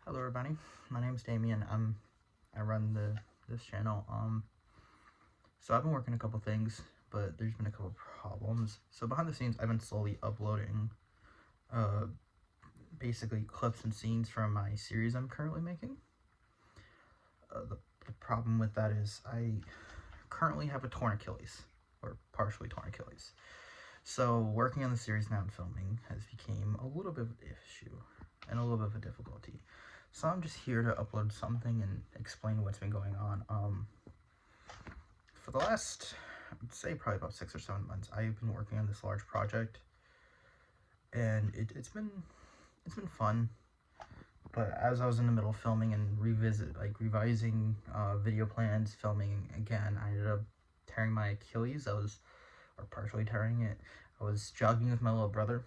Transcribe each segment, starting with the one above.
Hello everybody, my name is Damien. I run this channel. So I've been working a couple things, but there's been a couple problems. So behind the scenes, I've been slowly uploading basically clips and scenes from my series I'm currently making. The problem with that is I currently have a torn Achilles, or partially torn Achilles. So working on the series now and filming has become a little bit of an issue and a little bit of a difficulty. So I'm just here to upload something and explain what's been going on. For the last, I'd say probably about 6 or 7 months, I've been working on this large project, and it's been fun. But as I was in the middle of filming and revising video plans, filming again, I ended up tearing my Achilles. Or partially tearing it. I was jogging with my little brother,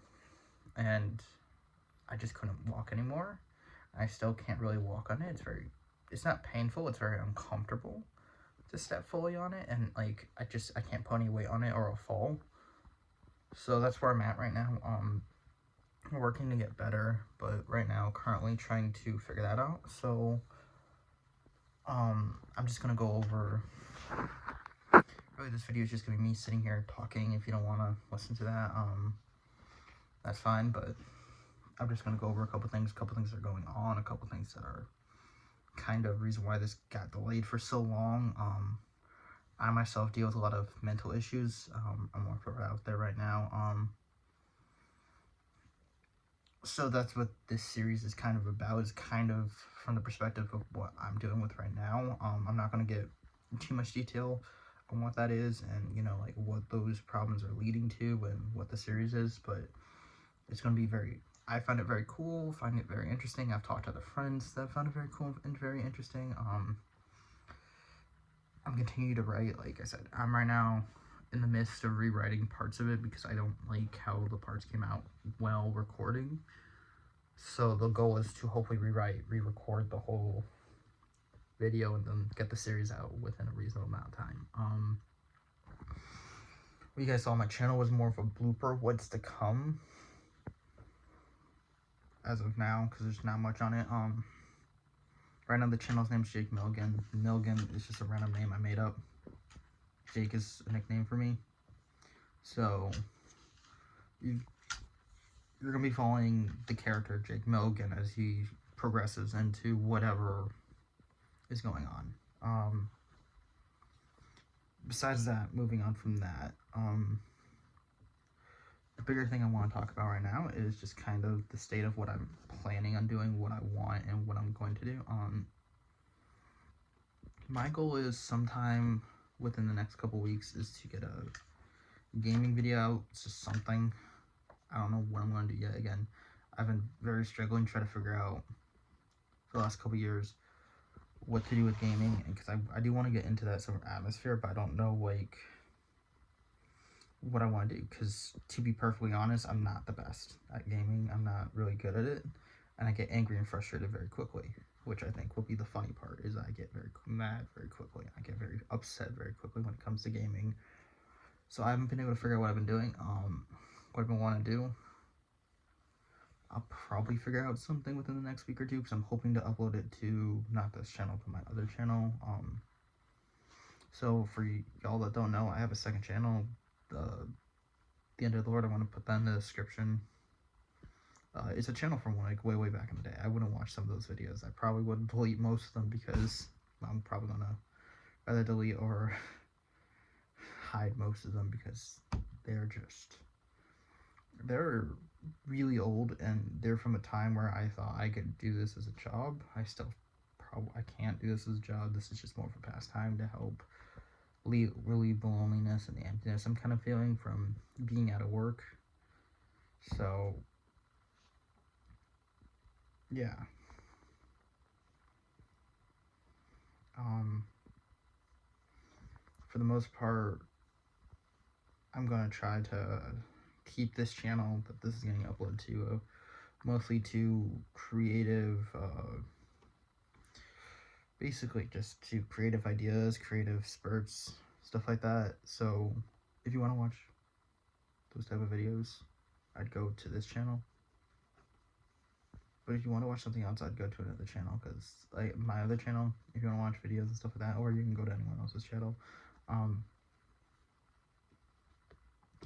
and I just couldn't walk anymore. I still can't really walk on it. It's not painful, it's very uncomfortable to step fully on it, and I can't put any weight on it or I'll fall. So that's where I'm at right now. I'm working to get better, but right now currently trying to figure that out. So I'm just gonna go over, really this video is just gonna be me sitting here talking. If you don't want to listen to that, that's fine, but I'm just going to go over a couple things that are going on, a couple things that are kind of reason why this got delayed for so long. I myself deal with a lot of mental issues. I'm going to put it out there right now. So that's what this series is kind of about, is kind of from the perspective of what I'm dealing with right now. I'm not going to get too much detail on what that is and, like what those problems are leading to and what the series is, but it's going to be I find it very cool, find it very interesting. I've talked to other friends that found it very cool and very interesting. I'm continuing to write. Like I said, I'm right now in the midst of rewriting parts of it because I don't like how the parts came out while recording. So the goal is to hopefully re-record the whole video and then get the series out within a reasonable amount of time. What you guys saw on my channel was more of a blooper. What's to come as of now, because there's not much on it. Right now the channel's name is Jake Milligan. Milligan is just a random name I made up. Jake is a nickname for me. So you're gonna be following the character Jake Milligan as he progresses into whatever is going on. Besides that, moving on from that, the bigger thing I want to talk about right now is just kind of the state of what I'm planning on doing, what I want, and what I'm going to do. My goal is sometime within the next couple weeks is to get a gaming video out. It's just something. I don't know what I'm going to do yet. Again, I've been very struggling trying to figure out for the last couple years what to do with gaming, because I do want to get into that sort of atmosphere, but I don't know what I want to do, because to be perfectly honest, I'm not the best at gaming. I'm not really good at it, and I get angry and frustrated very quickly, which I think will be the funny part, is I get very mad very quickly. I get very upset very quickly when it comes to gaming. So I haven't been able to figure out what I've been doing, what I've been wanting to do. I'll probably figure out something within the next week or two, because I'm hoping to upload it to not this channel but my other channel. So for y'all that don't know, I have a second channel, The End of the Lord. I want to put that in the description. It's a channel from like way back in the day. I wouldn't watch some of those videos. I probably would delete most of them, because I'm probably gonna either delete or hide most of them, because they're really old, and they're from a time where I thought I could do this as a job. I can't do this as a job. This is just more of a pastime to help relieve the loneliness and the emptiness I'm kind of feeling from being out of work. So yeah. For the most part, I'm gonna try to keep this channel that this is getting uploaded to mostly to creative, basically just to creative ideas, creative spurts, stuff like that. So if you want to watch those type of videos, I'd go to this channel. But if you want to watch something else, I'd go to another channel, because like my other channel, if you want to watch videos and stuff like that, or you can go to anyone else's channel. I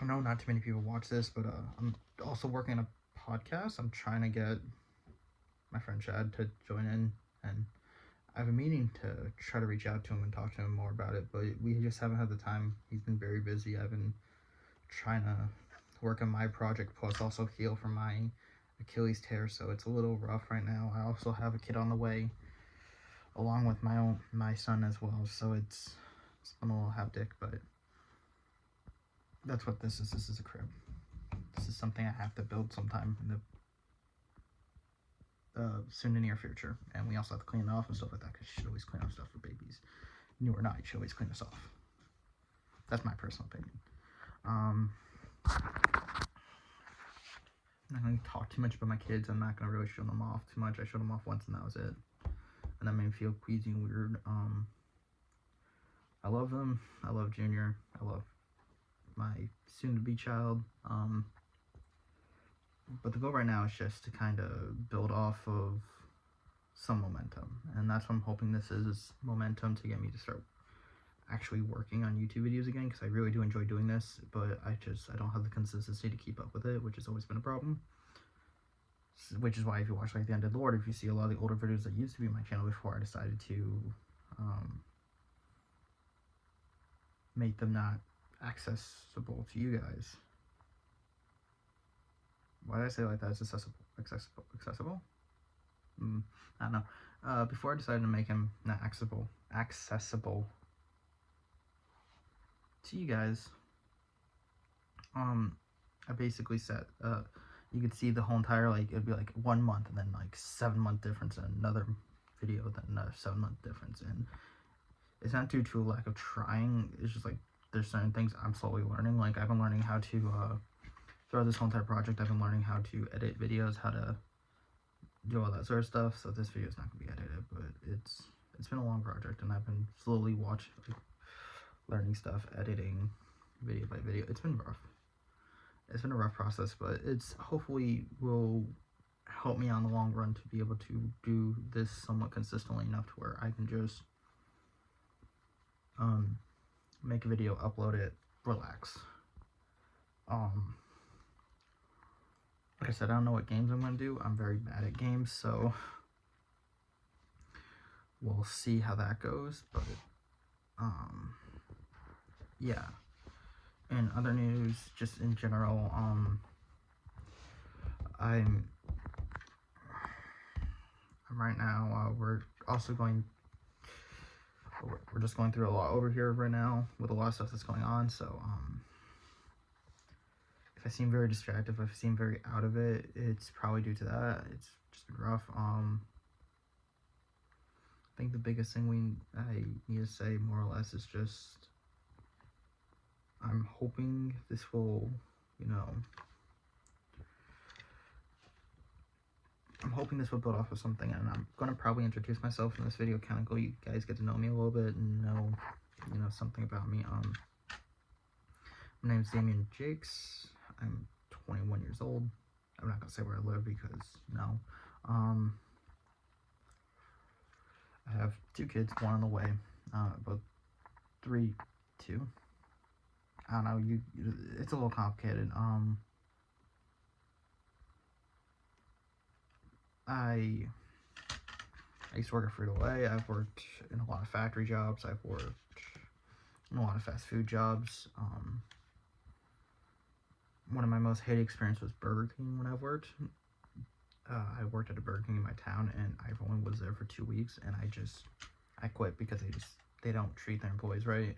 know not too many people watch this, but I'm also working on a podcast. I'm trying to get my friend Chad to join in, and I have a meeting to try to reach out to him and talk to him more about it, but we just haven't had the time. He's been very busy. I've been trying to work on my project, plus also heal from my Achilles tear, so it's a little rough right now. I also have a kid on the way, along with my son as well, so it's been a little hectic, but that's what this is. This is a crib. This is something I have to build sometime in the soon to near future, and we also have to clean it off and stuff like that, because you should always clean off stuff for babies. New or not, you should always clean this off. That's my personal opinion. I'm not going to talk too much about my kids. I'm not going to really show them off too much. I showed them off once and that was it, and that made me feel queasy and weird. I love them. I love Junior. I love my soon-to-be child. But the goal right now is just to kind of build off of some momentum, and that's what I'm hoping this is, momentum to get me to start actually working on YouTube videos again, because I really do enjoy doing this, but I don't have the consistency to keep up with it, which has always been a problem. Which is why if you watch like The Undead Lord, if you see a lot of the older videos that used to be on my channel before, I decided to make them not accessible to you guys. Why did I say it like that? It's accessible? I don't know. Before I decided to make him not accessible to you guys, I basically said, you could see the whole entire, like, it'd be like 1 month, and then like 7-month difference, and another video, then another 7-month difference, and it's not due to a lack of trying, it's just like, there's certain things I'm slowly learning. Like, I've been learning how to, throughout this whole entire project, I've been learning how to edit videos, how to do all that sort of stuff, so this video is not going to be edited, but it's been a long project, and I've been slowly learning stuff, editing video by video. It's been rough. It's been a rough process, but it's hopefully will help me on the long run to be able to do this somewhat consistently enough to where I can just make a video, upload it, relax. Like I said, I don't know what games I'm going to do. I'm very bad at games, so we'll see how that goes, but yeah. In other news, just in general, I'm right now, we're just going through a lot over here right now with a lot of stuff that's going on, so if I seem very distracted, if I seem very out of it, it's probably due to that. It's just been rough. I think the biggest thing I need to say, more or less, is just I'm hoping this will, I'm hoping this will build off of something, and I'm going to probably introduce myself in this video, kind of go, you guys get to know me a little bit and know, something about me. My name's Damien Jakes. I'm 21 years old. I'm not going to say where I live because, no. I have 2 kids, 1 on the way, about 2. I don't know, it's a little complicated. I used to work at Frito-Lay. I've worked in a lot of factory jobs. I've worked in a lot of fast food jobs. One of my most hated experiences was Burger King when I worked. I worked at a Burger King in my town, and I only was there for 2 weeks, and I quit because they don't treat their employees right,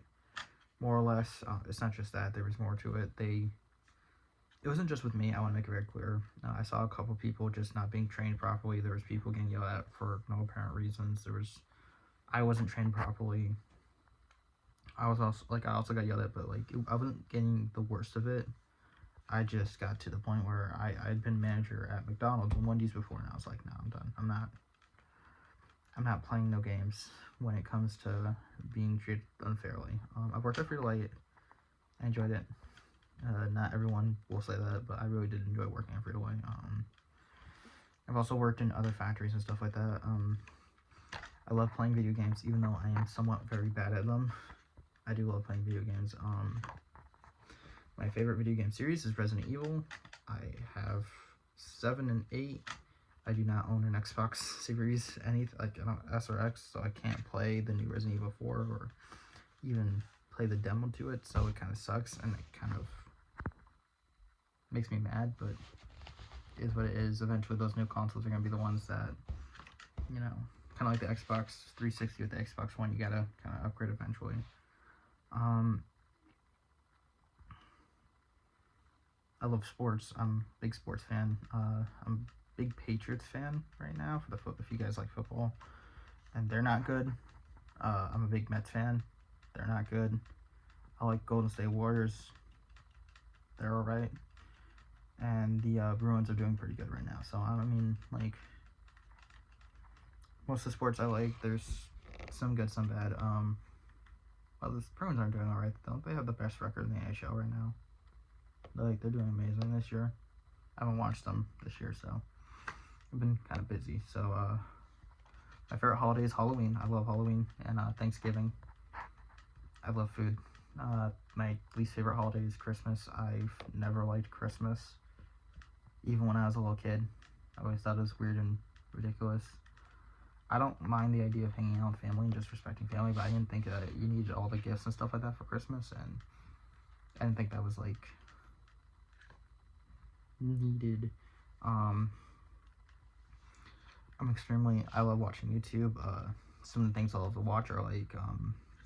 more or less. It's not just that, there was more to it. It wasn't just with me, I want to make it very clear. I saw a couple people just not being trained properly. There was people getting yelled at for no apparent reasons. I wasn't trained properly. I also got yelled at, but I wasn't getting the worst of it. I just got to the point where I'd been manager at McDonald's and Wendy's before, and I was like, no, I'm done. I'm not playing no games when it comes to being treated unfairly. I've worked at Frito-Lay. I enjoyed it. Not everyone will say that, but I really did enjoy working at Frito-Lay. I've also worked in other factories and stuff like that. I love playing video games, even though I am somewhat very bad at them. I do love playing video games. My favorite video game series is Resident Evil. I have 7 and 8. I do not own an Xbox Series, like S or X, so I can't play the new Resident Evil 4 or even play the demo to it, so it kind of sucks, and it kind of makes me mad, but it is what it is. Eventually those new consoles are going to be the ones that, you know, kind of like the Xbox 360 with the Xbox One, you gotta kind of upgrade eventually. I love sports. I'm a big sports fan. I'm a big Patriots fan right now for the if you guys like football, and they're not good. I'm a big Mets fan. They're not good. I like Golden State Warriors. They're alright. And the Bruins are doing pretty good right now. So, I mean, like, most of the sports I like, there's some good, some bad. Well, the Bruins aren't doing alright. Don't they have the best record in the AHL right now? They're doing amazing this year. I haven't watched them this year, so I've been kind of busy. So, my favorite holiday is Halloween. I love Halloween and Thanksgiving. I love food. My least favorite holiday is Christmas. I've never liked Christmas. Even when I was a little kid, I always thought it was weird and ridiculous. I don't mind the idea of hanging out with family and just respecting family, but I didn't think that you needed all the gifts and stuff like that for Christmas, and I didn't think that was, like, needed. I love watching YouTube. Some of the things I love to watch are, like,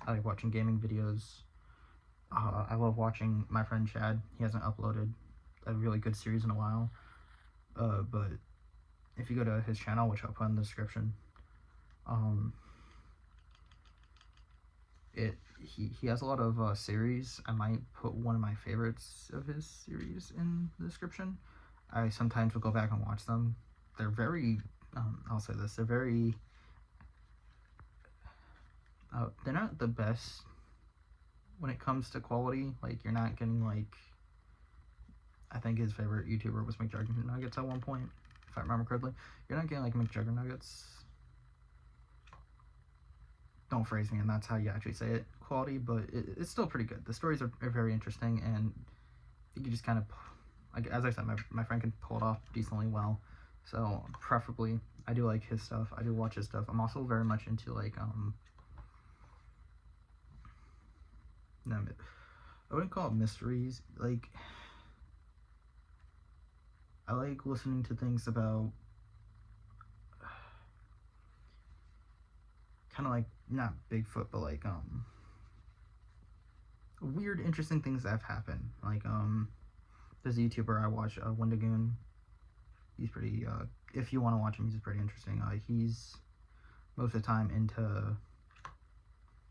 I like watching gaming videos. I love watching my friend Chad. He hasn't uploaded a really good series in a while. But if you go to his channel, which I'll put in the description, he has a lot of series. I might put one of my favorites of his series in the description. I sometimes will go back and watch them. They're very, I'll say this, they're not the best when it comes to quality. Like, you're not getting, like, I think his favorite YouTuber was McJuggernuggets at one point, if I remember correctly. You're not getting, like, McJuggernuggets. Don't phrase me, and that's how you actually say it, quality, but it's still pretty good. The stories are very interesting, and you can just kind of, like, as I said, my friend can pull it off decently well. So, preferably, I do like his stuff. I do watch his stuff. I'm also very much into, like, no, I wouldn't call it mysteries. Like, I like listening to things about kind of like, not Bigfoot, but like, weird, interesting things that have happened. Like, there's a YouTuber I watch, Wendigoon. He's pretty, if you want to watch him, he's pretty interesting. He's most of the time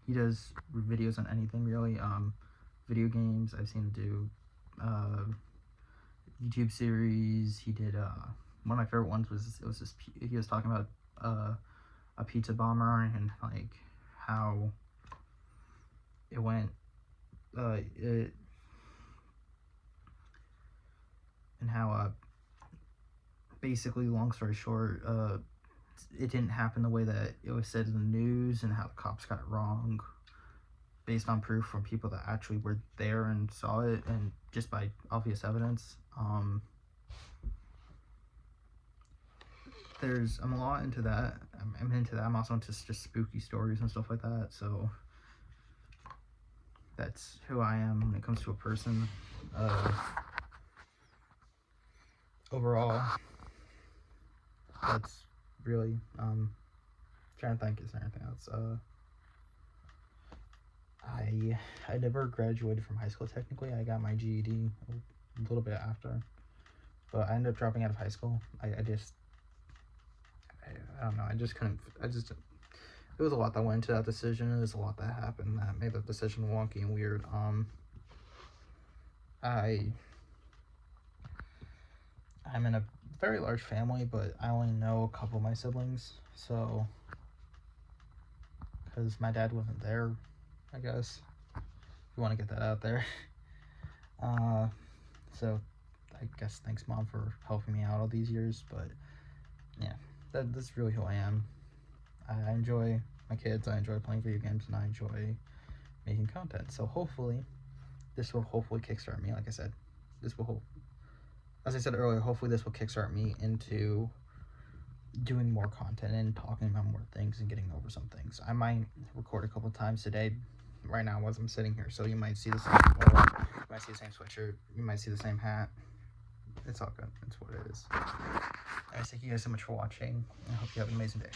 he does videos on anything, really. Video games, I've seen him do, YouTube series. He did, one of my favorite ones was, he was talking about, a pizza bomber and, like, how it went, and how, basically, long story short, it didn't happen the way that it was said in the news, and how the cops got it wrong, based on proof from people that actually were there and saw it, and just by obvious evidence. I'm a lot into that. I'm into that. I'm also into just spooky stories and stuff like that, so that's who I am when it comes to a person. Overall, that's really, trying to think, is there anything else? I never graduated from high school, technically. I got my GED a little bit after, but I ended up dropping out of high school. I don't know, it was a lot that went into that decision. It was a lot that happened that made the decision wonky and weird. I'm in a very large family, but I only know a couple of my siblings, so, because my dad wasn't there, I guess, if you want to get that out there. So, I guess thanks, Mom, for helping me out all these years, but yeah, that's really who I am. I enjoy my kids, I enjoy playing video games, and I enjoy making content. So hopefully, this will hopefully kickstart me. Like I said, this will, as I said earlier, hopefully this will kickstart me into doing more content and talking about more things and getting over some things. I might record a couple times today, right now as I'm sitting here, so you might see the same, well, you might see the same sweatshirt, you might see the same hat. It's all good. It's what it is. Anyways, thank you guys so much for watching. I hope you have an amazing day.